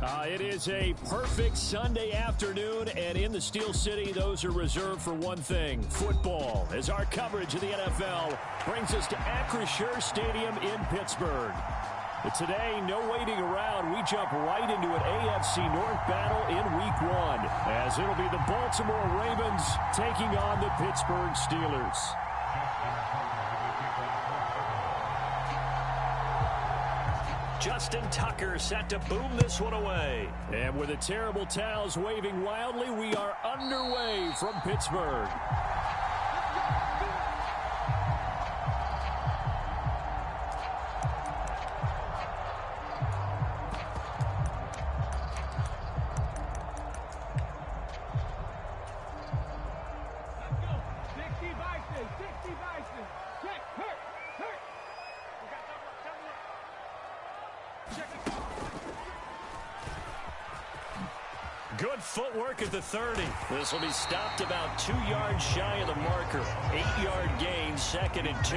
It is a perfect Sunday afternoon, and in the Steel City, those are reserved for one thing, football, as our coverage of the NFL brings us to Acrisure Stadium in Pittsburgh. But today, no waiting around. We jump right into an AFC North battle in Week 1, as it'll be the Baltimore Ravens taking on the Pittsburgh Steelers. Justin Tucker set to boom this one away. And with the terrible towels waving wildly, we are underway from Pittsburgh. Good footwork at the 30. This will be stopped about 2 yards shy of the marker. 8-yard gain, 2nd and 2.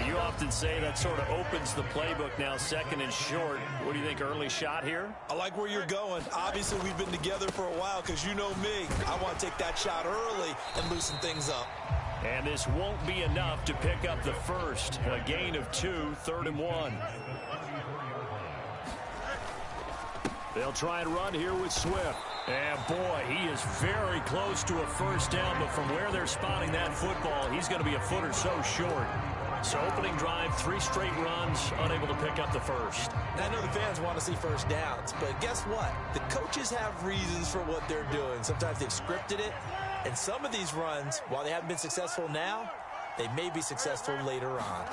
You often say that sort of opens the playbook now, 2nd and short. What do you think, early shot here? I like where you're going. Obviously, we've been together for a while because you know me. I want to take that shot early and loosen things up. And this won't be enough to pick up the first. A gain of 2, 3rd and 1. They'll try and run here with Swift. And boy, he is very close to a first down, but from where they're spotting that football, he's going to be a foot or so short. So opening drive, 3 straight runs, unable to pick up the first. I know the fans want to see first downs, but guess what? The coaches have reasons for what they're doing. Sometimes they've scripted it, and some of these runs, while they haven't been successful now, they may be successful later on.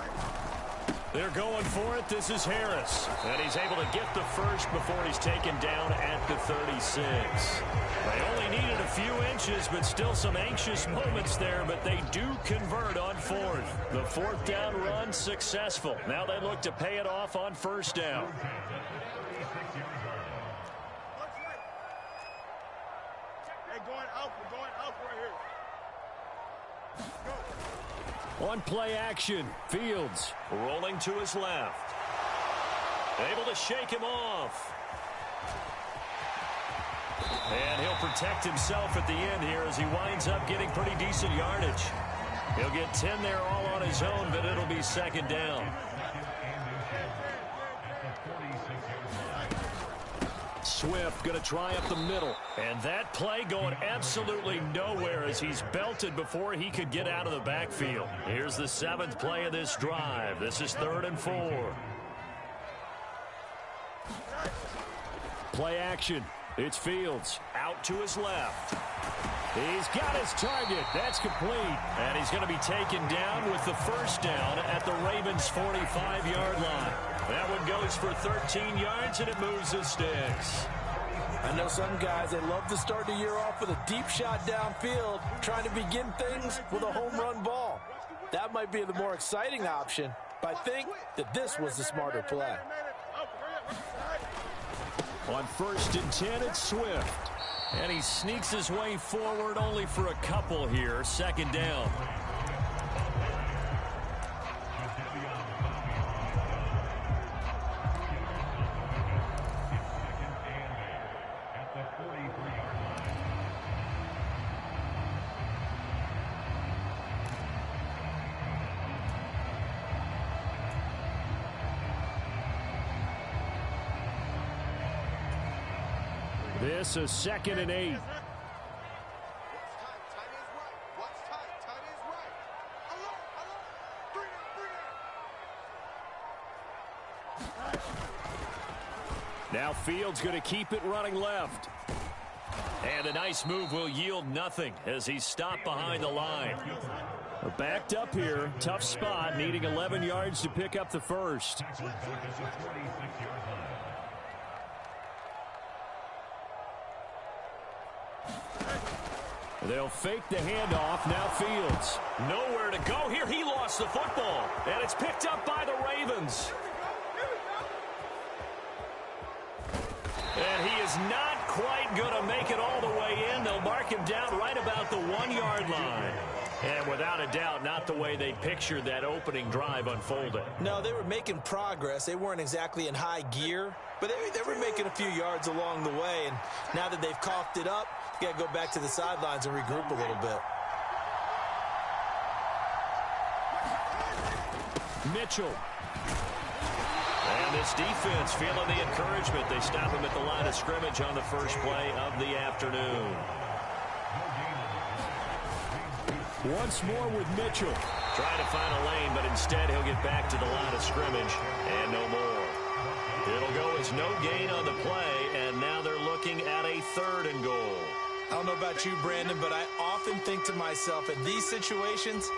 They're going for it. This is Harris. And he's able to get the first before he's taken down at the 36. They only needed a few inches, but still some anxious moments there. But they do convert on 4th. The 4th down run successful. Now they look to pay it off on 1st down. On play action, Fields rolling to his left. Able to shake him off. And he'll protect himself at the end here as he winds up getting pretty decent yardage. He'll get 10 there all on his own, but it'll be 2nd down. Swift going to try up the middle. And that play going absolutely nowhere as he's belted before he could get out of the backfield. Here's the 7th play of this drive. This is 3rd and 4. Play action. It's Fields out to his left. He's got his target. That's complete. And he's going to be taken down with the first down at the Ravens' 45-yard line. That one goes for 13 yards, and it moves the sticks. I know some guys, they love to start the year off with a deep shot downfield, trying to begin things with a home run ball. That might be the more exciting option, but I think that this was the smarter play. On 1st and 10, it's Swift. And he sneaks his way forward only for a couple here. 2nd down. This is 2nd and 8. Now Fields going to keep it running left. And a nice move will yield nothing as he's stopped behind the line. Backed up here. Tough spot, needing 11 yards to pick up the first. They'll fake the handoff. Now Fields. Nowhere to go here. He lost the football. And it's picked up by the Ravens. And he is not quite going to make it all the way in. They'll mark him down right about the 1-yard line. And without a doubt, not the way they pictured that opening drive unfolding. No, they were making progress. They weren't exactly in high gear, but they were making a few yards along the way. And now that they've coughed it up, you got to go back to the sidelines and regroup a little bit. Mitchell. And this defense feeling the encouragement. They stop him at the line of scrimmage on the first play of the afternoon. Once more with Mitchell. Trying to find a lane, but instead he'll get back to the line of scrimmage and no more. It'll go as no gain on the play, and now they're looking at a 3rd and goal. I don't know about you, Brandon, but I often think to myself, in these situations,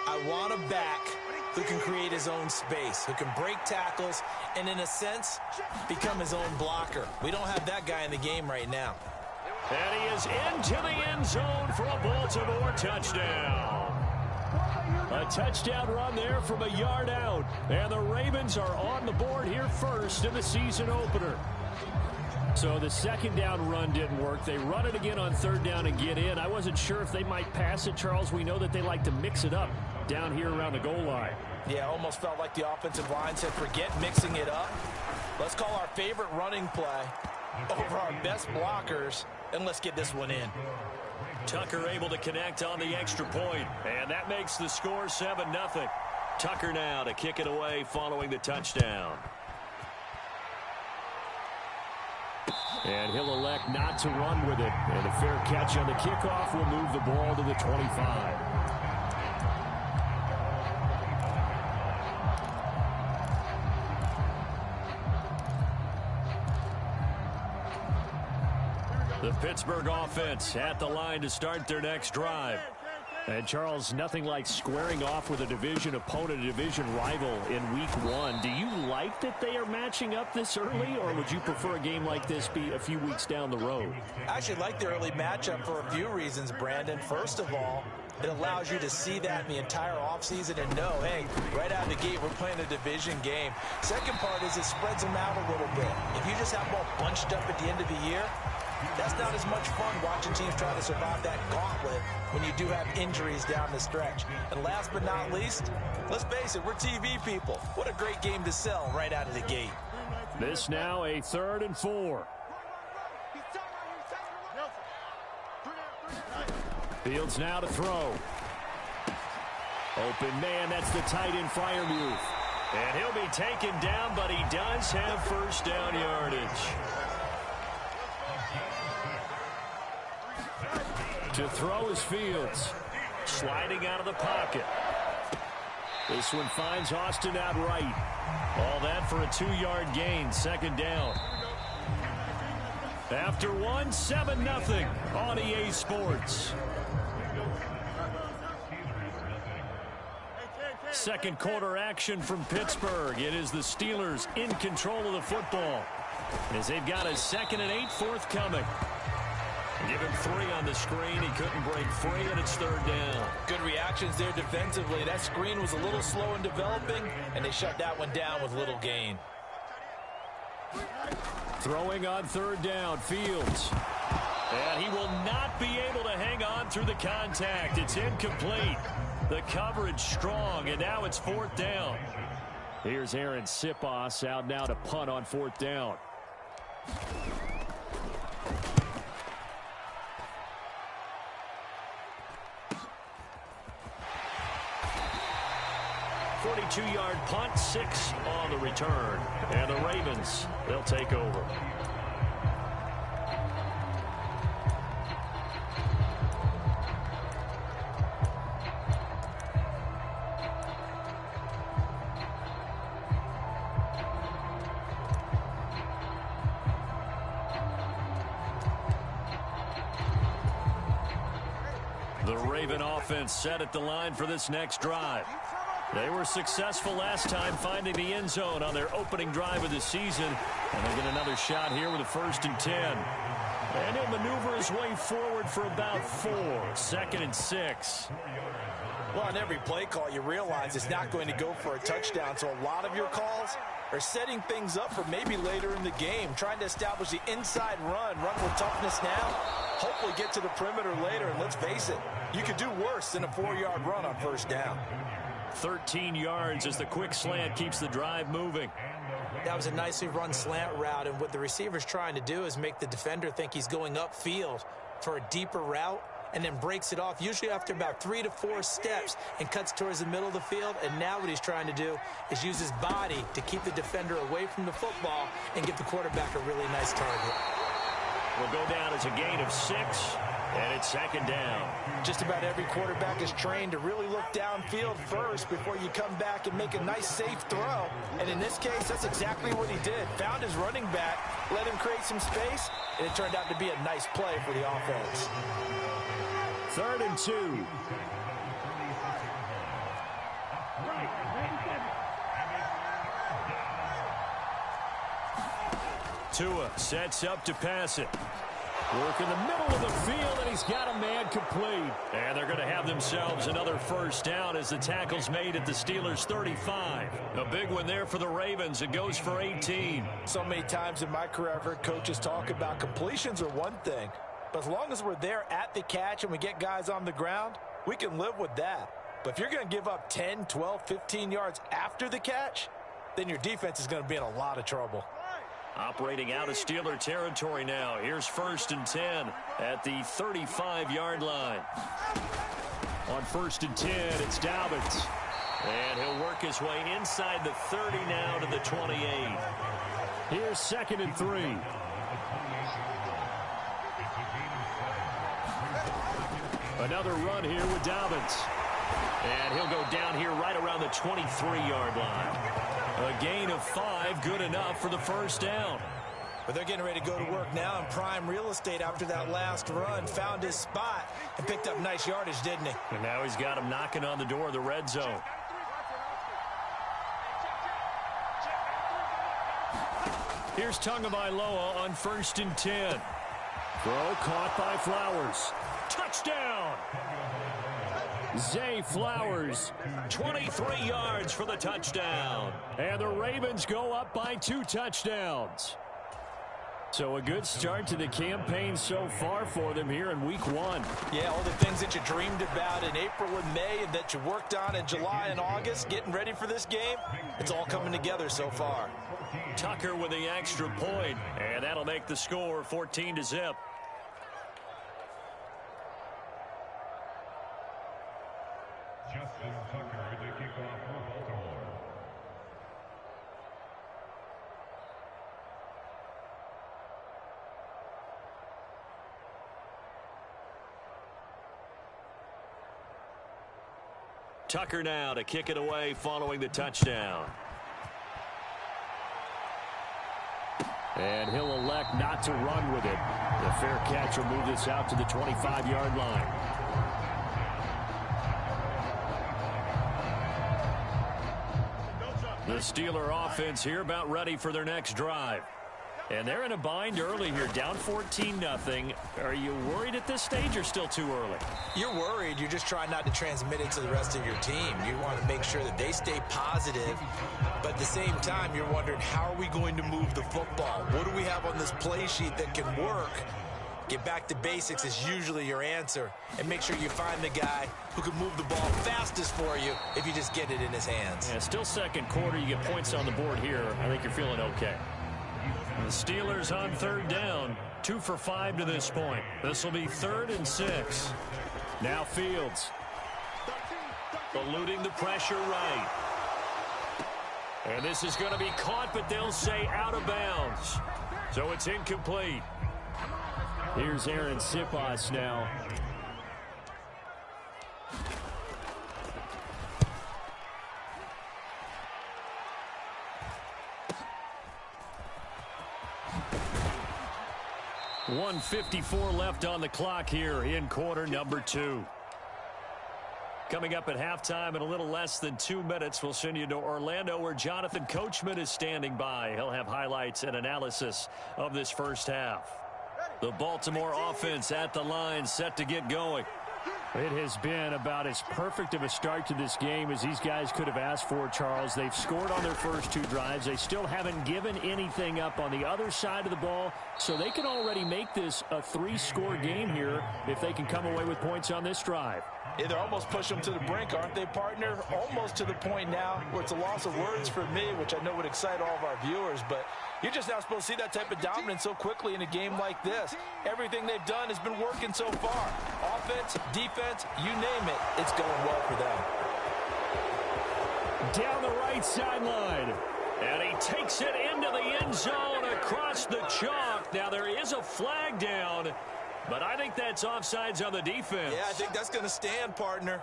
I want a back who can create his own space, who can break tackles, and in a sense, become his own blocker. We don't have that guy in the game right now. And he is into the end zone for a Baltimore touchdown. A touchdown run there from a yard out. And the Ravens are on the board here first in the season opener. So the second down run didn't work. They run it again on 3rd down and get in. I wasn't sure if they might pass it, Charles. We know that they like to mix it up down here around the goal line. Yeah, almost felt like the offensive line said, forget mixing it up. Let's call our favorite running play over our best blockers, and let's get this one in. Tucker able to connect on the extra point, and that makes the score 7-0. Tucker now to kick it away following the touchdown. And he'll elect not to run with it. And a fair catch on the kickoff will move the ball to the 25. The Pittsburgh offense at the line to start their next drive. And, Charles, nothing like squaring off with a division opponent, a division rival in week 1. Do you like that they are matching up this early, or would you prefer a game like this be a few weeks down the road? I actually like the early matchup for a few reasons, Brandon. First of all, it allows you to see that in the entire offseason and know, hey, right out of the gate, we're playing a division game. Second part is it spreads them out a little bit. If you just have them all bunched up at the end of the year, that's not as much fun watching teams try to survive that gauntlet when you do have injuries down the stretch. And last but not least, let's face it, we're TV people. What a great game to sell right out of the gate. This now a 3rd and 4. Fields now to throw. Open man, that's the tight end Freiermuth. And he'll be taken down, but he does have first down yardage. To throw is Fields. Sliding out of the pocket. This one finds Austin out right. All that for a 2-yard gain, 2nd down. After 1, 7-0 on EA Sports. Second quarter action from Pittsburgh. It is the Steelers in control of the football as they've got a 2nd and 8 forthcoming. Give him 3 on the screen. He couldn't break free, and it's 3rd down. Good reactions there defensively. That screen was a little slow in developing, and they shut that one down with little gain. Throwing on 3rd down, Fields. And he will not be able to hang on through the contact. It's incomplete. The coverage strong, and now it's 4th down. Here's Aaron Siposs out now to punt on 4th down. Two-yard punt, 6 on the return. And the Ravens, they'll take over. The Raven offense set at the line for this next drive. They were successful last time finding the end zone on their opening drive of the season. And they get another shot here with a 1st and 10. And he'll maneuver his way forward for about 4. 2nd and 6. Well, on every play call, you realize it's not going to go for a touchdown. So a lot of your calls or setting things up for maybe later in the game, trying to establish the inside run with toughness now, hopefully get to the perimeter later, and let's face it, you could do worse than a 4-yard run on first down. 13 yards as the quick slant keeps the drive moving. That was a nicely run slant route, and what the receiver's trying to do is make the defender think he's going upfield for a deeper route, and then breaks it off, usually after about 3 to 4 steps, and cuts towards the middle of the field. And now what he's trying to do is use his body to keep the defender away from the football and give the quarterback a really nice target. Will go down as a gain of 6, and it's second down. Just about every quarterback is trained to really look downfield first before you come back and make a nice, safe throw. And in this case, that's exactly what he did. Found his running back, let him create some space, and it turned out to be a nice play for the offense. 3rd and 2. Tua sets up to pass it. Work in the middle of the field, and he's got a man complete. And they're going to have themselves another first down as the tackle's made at the Steelers' 35. A big one there for the Ravens. It goes for 18. So many times in my career, I've heard coaches talk about completions are one thing, but as long as we're there at the catch and we get guys on the ground, we can live with that. But if you're going to give up 10, 12, 15 yards after the catch, then your defense is going to be in a lot of trouble. Operating out of Steeler territory now. Here's 1st and 10 at the 35-yard line. On 1st and 10, it's Dobbins. And he'll work his way inside the 30 now to the 28. Here's 2nd and 3. Another run here with Dobbins. And he'll go down here right around the 23-yard line. A gain of 5, good enough for the first down. But they're getting ready to go to work now in prime real estate after that last run. Found his spot and picked up nice yardage, didn't he? And now he's got him knocking on the door of the red zone. Here's Tagovailoa on 1st and 10. Throw caught by Flowers. Touchdown! Zay Flowers, 23 yards for the touchdown. And the Ravens go up by 2 touchdowns. So a good start to the campaign so far for them here in week 1. Yeah, all the things that you dreamed about in April and May and that you worked on in July and August, getting ready for this game, it's all coming together so far. Tucker with the extra point, and that'll make the score 14-0. Justin Tucker to kick off for Baltimore. Tucker now to kick it away following the touchdown. And he'll elect not to run with it. The fair catch will move this out to the 25-yard line. The Steeler offense here about ready for their next drive. And they're in a bind early here, down 14-0. Are you worried at this stage or still too early? You're worried. You're just trying not to transmit it to the rest of your team. You want to make sure that they stay positive. But at the same time, you're wondering, how are we going to move the football? What do we have on this play sheet that can work? Get back to basics is usually your answer. And make sure you find the guy who can move the ball fastest for you if you just get it in his hands. Yeah, still second quarter. You get points on the board here. I think you're feeling okay. The Steelers on 3rd down. 2 for 5 to this point. This will be 3rd and 6. Now Fields. Eluding the pressure right. And this is going to be caught, but they'll say out of bounds. So it's incomplete. Here's Aaron Siposs now. .154 left on the clock here in quarter number 2. Coming up at halftime in a little less than 2 minutes, we'll send you to Orlando where Jonathan Coachman is standing by. He'll have highlights and analysis of this first half. The Baltimore offense at the line, set to get going. It has been about as perfect of a start to this game as these guys could have asked for, Charles. They've scored on their first 2 drives. They still haven't given anything up on the other side of the ball, so they can already make this a 3-score game here if they can come away with points on this drive. Yeah, they're almost pushing them to the brink, aren't they, partner? Almost to the point now where it's a loss of words for me, which I know would excite all of our viewers, but you're just not supposed to see that type of dominance so quickly in a game like this. Everything they've done has been working so far. Offense, defense, you name it, it's going well for them. Down the right sideline. And he takes it into the end zone across the chalk. Now there is a flag down, but I think that's offsides on the defense. Yeah, I think that's going to stand, partner.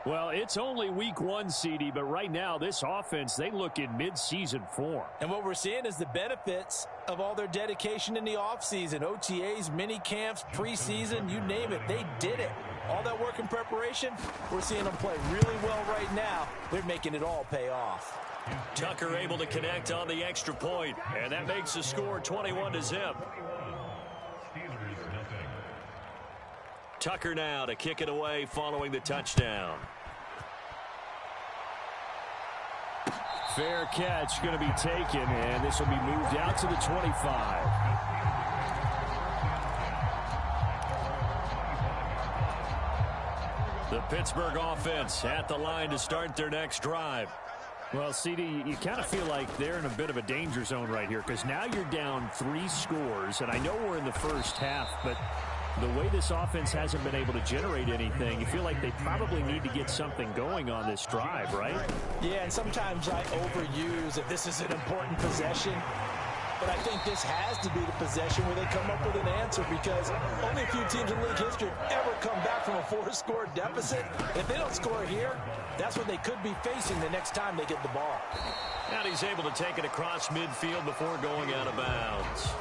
Well, it's only week 1, CD, but right now this offense, they look in mid-season form. And what we're seeing is the benefits of all their dedication in the offseason. OTAs, mini camps, preseason, you name it, they did it. All that work in preparation, we're seeing them play really well right now. They're making it all pay off. Tucker able to connect on the extra point, and that makes the score 21-0. Tucker now to kick it away following the touchdown. Fair catch going to be taken, and this will be moved out to the 25. The Pittsburgh offense at the line to start their next drive. Well, CD, you kind of feel like they're in a bit of a danger zone right here because now you're down 3 scores, and I know we're in the first half, but the way this offense hasn't been able to generate anything, you feel like they probably need to get something going on this drive, right? Yeah, and sometimes I overuse if this is an important possession. But I think this has to be the possession where they come up with an answer because only a few teams in league history have ever come back from a 4-score deficit. If they don't score here, that's what they could be facing the next time they get the ball. And he's able to take it across midfield before going out of bounds.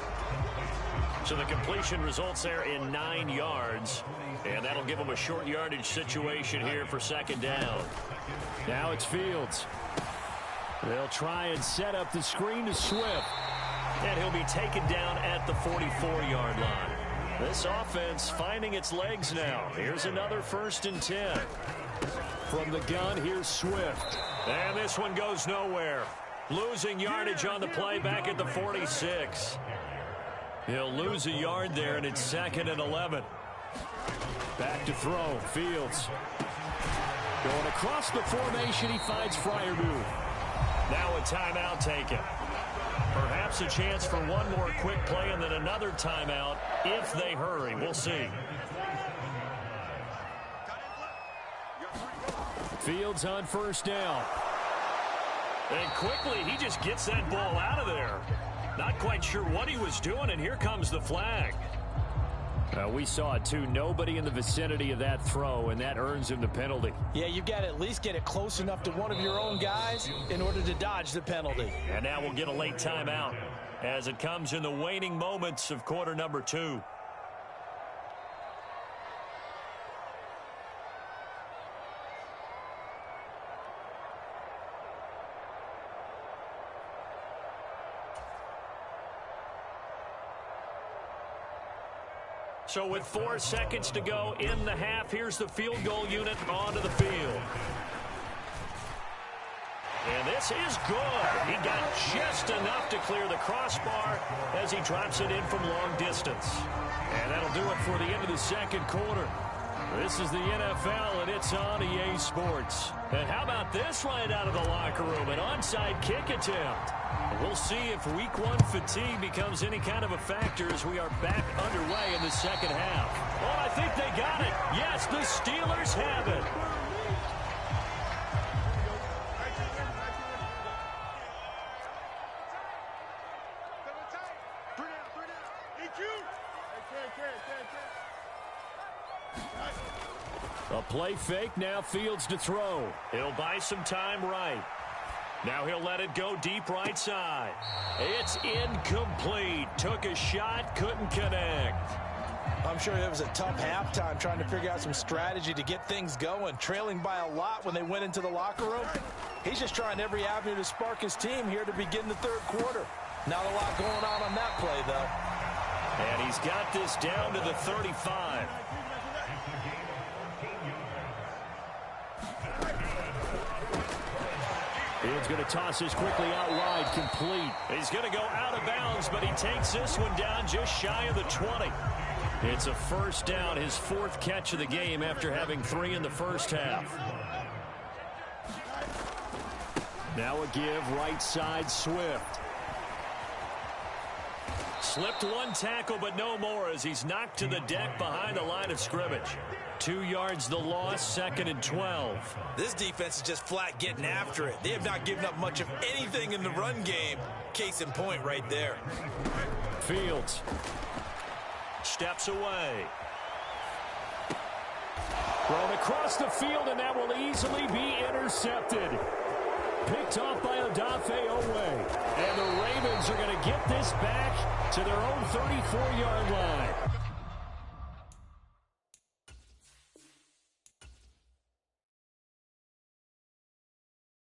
So the completion results there in 9 yards, and that'll give them a short yardage situation here for second down. Now it's Fields. They'll try and set up the screen to Swift, and he'll be taken down at the 44-yard line. This offense finding its legs now. Here's another 1st and 10. From the gun, here's Swift. And this one goes nowhere. Losing yardage on the play back at the 46. He'll lose a yard there, and it's 2nd and 11. Back to throw. Fields. Going across the formation, he finds Freiermuth. Now a timeout taken. Perhaps a chance for one more quick play and then another timeout if they hurry. We'll see. Fields on 1st down. And quickly, he just gets that ball out of there. Not quite sure what he was doing, and here comes the flag. We saw it, too. Nobody in the vicinity of that throw, and that earns him the penalty. Yeah, you've got to at least get it close enough to one of your own guys in order to dodge the penalty. And now we'll get a late timeout as it comes in the waning moments of quarter number 2. So with 4 seconds to go in the half, here's the field goal unit onto the field. And this is good. He got just enough to clear the crossbar as he drops it in from long distance. And that'll do it for the end of the second quarter. This is the NFL, and it's on EA Sports. And how about this right out of the locker room? An onside kick attempt. We'll see if week 1 fatigue becomes any kind of a factor as we are back underway in the second half. Oh, I think they got it. Yes, the Steelers have it. A play fake, now Fields to throw. He'll buy some time right. Now he'll let it go deep right side. It's incomplete. Took a shot, couldn't connect. I'm sure it was a tough halftime trying to figure out some strategy to get things going. Trailing by a lot when they went into the locker room. He's just trying every avenue to spark his team here to begin the third quarter. Not a lot going on that play, though. And he's got this down to the 35. Fields going to toss this quickly out wide, complete. He's going to go out of bounds, but he takes this one down just shy of the 20. It's a first down, his 4th catch of the game after having 3 in the first half. Now a give, right side, Swift. Slipped one tackle, but no more as he's knocked to the deck behind the line of scrimmage. 2 yards the loss, 2nd and 12. This defense is just flat getting after it. They have not given up much of anything in the run game. Case in point right there. Fields steps away. Thrown across the field, and that will easily be intercepted. Picked off by Odafe Oweh. And the Ravens are going to get this back to their own 34-yard line.